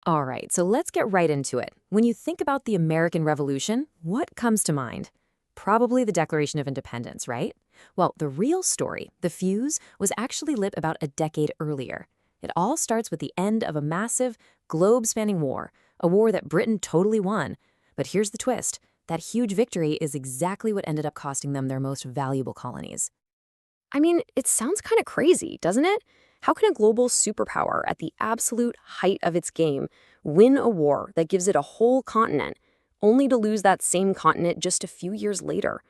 All right, so let's get right into it. When you think about the American Revolution, what comes to mind? Probably the Declaration of Independence, right? Well, the real story, the fuse, was actually lit about a decade earlier. It all starts with the end of a massive, globe-spanning war, a war that Britain totally won. But here's the twist. That huge victory is exactly what ended up costing them their most valuable colonies. I mean, it sounds kind of crazy, doesn't it? How can a global superpower at the absolute height of its game win a war that gives it a whole continent, only to lose that same continent just a few years later?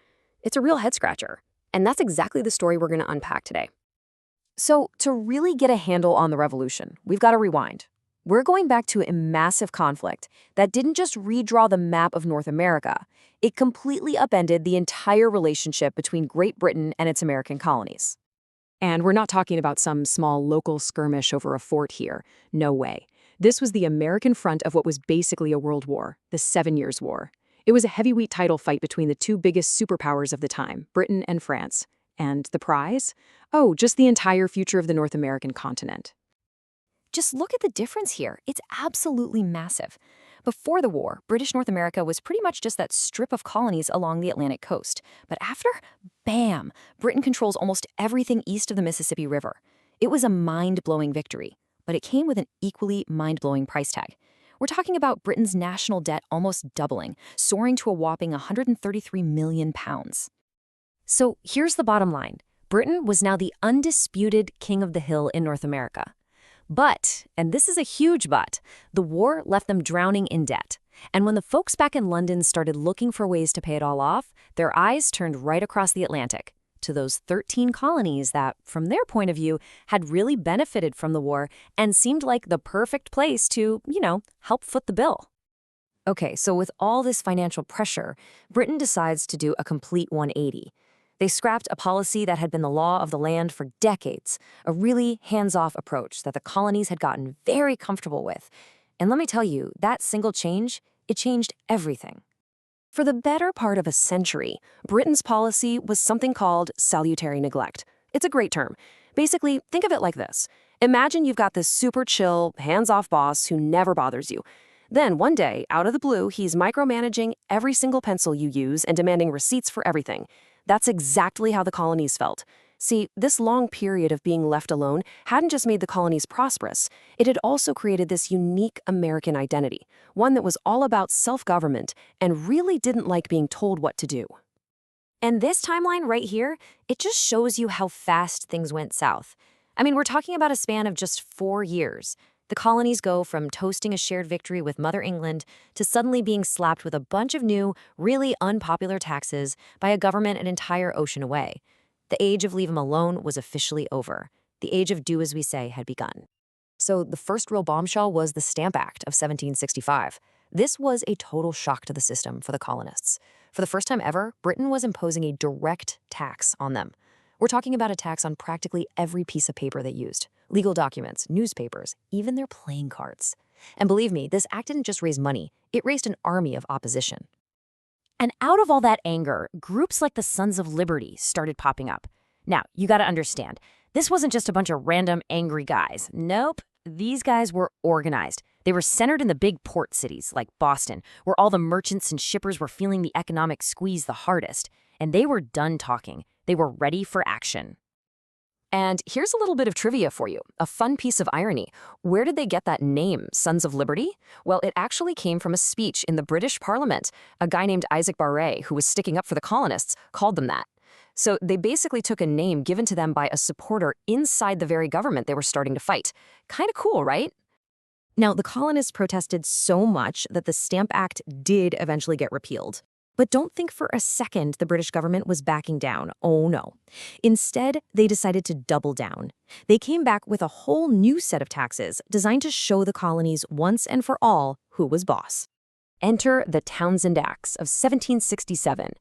It's a real head scratcher. And that's exactly the story we're going to unpack today. So, to really get a handle on the revolution, we've got to rewind. We're going back to a massive conflict that didn't just redraw the map of North America, it completely upended the entire relationship between Great Britain and its American colonies. And we're not talking about some small local skirmish over a fort here. No way. This was the American front of what was basically a world war, the 7 Years' War. It was a heavyweight title fight between the two biggest superpowers of the time, Britain and France. And the prize? Oh, just the entire future of the North American continent. Just look at the difference here. It's absolutely massive. Before the war, British North America was pretty much just that strip of colonies along the Atlantic coast. But after, bam, Britain controls almost everything east of the Mississippi River. It was a mind-blowing victory, but it came with an equally mind-blowing price tag. We're talking about Britain's national debt almost doubling, soaring to a whopping £133 million. So here's the bottom line. Britain was now the undisputed king of the hill in North America. But, and this is a huge but, the war left them drowning in debt. And when the folks back in London started looking for ways to pay it all off, their eyes turned right across the Atlantic to those 13 colonies that, from their point of view, had really benefited from the war and seemed like the perfect place to, help foot the bill. Okay, so with all this financial pressure, Britain decides to do a complete 180. They scrapped a policy that had been the law of the land for decades, a really hands-off approach that the colonies had gotten very comfortable with. And let me tell you, that single change, it changed everything. For the better part of a century, Britain's policy was something called salutary neglect. It's a great term. Basically, think of it like this. Imagine you've got this super chill, hands-off boss who never bothers you. Then one day, out of the blue, he's micromanaging every single pencil you use and demanding receipts for everything. That's exactly how the colonies felt. See, this long period of being left alone hadn't just made the colonies prosperous, it had also created this unique American identity, one that was all about self-government and really didn't like being told what to do. And this timeline right here, it just shows you how fast things went south. I mean, we're talking about a span of just 4 years. The colonies go from toasting a shared victory with Mother England to suddenly being slapped with a bunch of new, really unpopular taxes by a government an entire ocean away. The age of leave 'em alone was officially over. The age of do as we say had begun. So the first real bombshell was the Stamp Act of 1765. This was a total shock to the system for the colonists. For the first time ever, Britain was imposing a direct tax on them. We're talking about a tax on practically every piece of paper they used. Legal documents, newspapers, even their playing cards. And believe me, this act didn't just raise money, it raised an army of opposition. And out of all that anger, groups like the Sons of Liberty started popping up. Now, you gotta understand, this wasn't just a bunch of random angry guys. Nope, these guys were organized. They were centered in the big port cities like Boston, where all the merchants and shippers were feeling the economic squeeze the hardest. And they were done talking. They were ready for action. And here's a little bit of trivia for you, a fun piece of irony. Where did they get that name, Sons of Liberty? Well, it actually came from a speech in the British Parliament. A guy named Isaac Barre, who was sticking up for the colonists, called them that. So they basically took a name given to them by a supporter inside the very government they were starting to fight. Kind of cool, right? Now, the colonists protested so much that the Stamp Act did eventually get repealed. But don't think for a second the British government was backing down. Oh no. Instead, they decided to double down. They came back with a whole new set of taxes designed to show the colonies once and for all who was boss. Enter the Townshend Acts of 1767.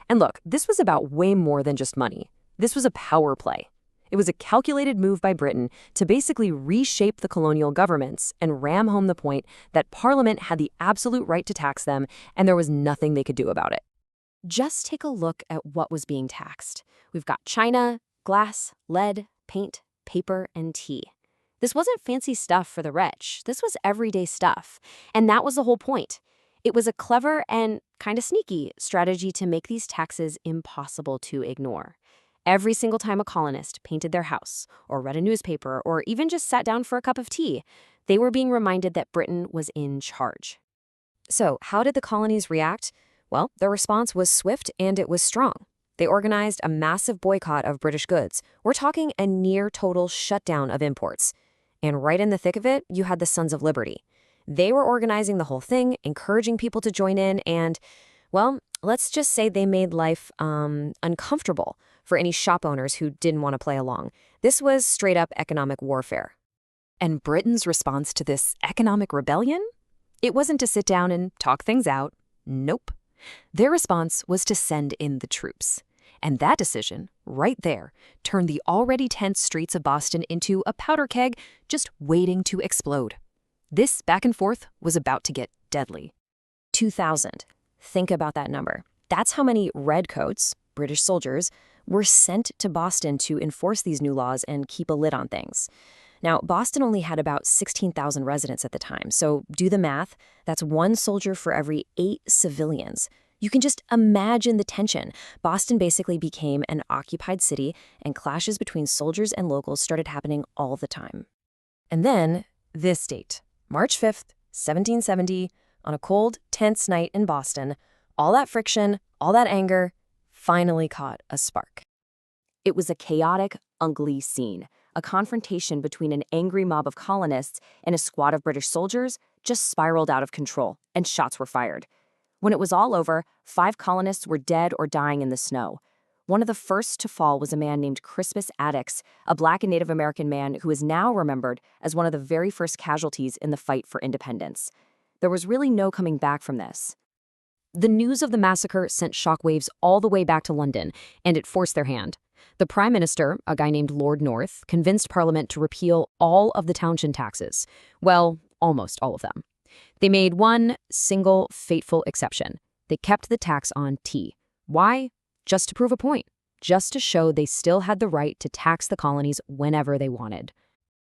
And look, this was about way more than just money. This was a power play. It was a calculated move by Britain to basically reshape the colonial governments and ram home the point that Parliament had the absolute right to tax them and there was nothing they could do about it. Just take a look at what was being taxed. We've got china, glass, lead, paint, paper, and tea. This wasn't fancy stuff for the rich. This was everyday stuff. And that was the whole point. It was a clever and kind of sneaky strategy to make these taxes impossible to ignore. Every single time a colonist painted their house, or read a newspaper, or even just sat down for a cup of tea, they were being reminded that Britain was in charge. So, how did the colonies react? Well, their response was swift and it was strong. They organized a massive boycott of British goods. We're talking a near total shutdown of imports. And right in the thick of it, you had the Sons of Liberty. They were organizing the whole thing, encouraging people to join in, and, well, let's just say they made life uncomfortable for any shop owners who didn't want to play along. This was straight-up economic warfare. And Britain's response to this economic rebellion? It wasn't to sit down and talk things out. Nope. Their response was to send in the troops. And that decision, right there, turned the already tense streets of Boston into a powder keg just waiting to explode. This back and forth was about to get deadly. 2,000. Think about that number. That's how many redcoats, British soldiers, were sent to Boston to enforce these new laws and keep a lid on things. Now, Boston only had about 16,000 residents at the time, so do the math. That's one soldier for every 8 civilians. You can just imagine the tension. Boston basically became an occupied city, and clashes between soldiers and locals started happening all the time. And then, this date, March 5th, 1770, on a cold, tense night in Boston, all that friction, all that anger, finally caught a spark. It was a chaotic, ugly scene. A confrontation between an angry mob of colonists and a squad of British soldiers just spiraled out of control, and shots were fired. When it was all over, 5 colonists were dead or dying in the snow. One of the first to fall was a man named Crispus Attucks, a Black and Native American man who is now remembered as one of the very first casualties in the fight for independence. There was really no coming back from this. The news of the massacre sent shockwaves all the way back to London, and it forced their hand. The Prime Minister, a guy named Lord North, convinced Parliament to repeal all of the townshend taxes. Well, almost all of them. They made one single fateful exception. They kept the tax on tea. Why? Just to prove a point. Just to show they still had the right to tax the colonies whenever they wanted.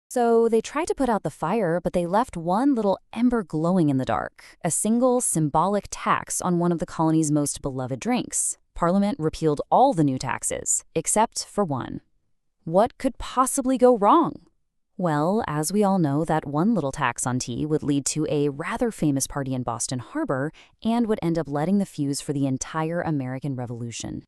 So they tried to put out the fire, but they left one little ember glowing in the dark, a single symbolic tax on one of the colony's most beloved drinks. Parliament repealed all the new taxes, except for one. What could possibly go wrong? Well, as we all know, that one little tax on tea would lead to a rather famous party in Boston Harbor and would end up lighting the fuse for the entire American Revolution.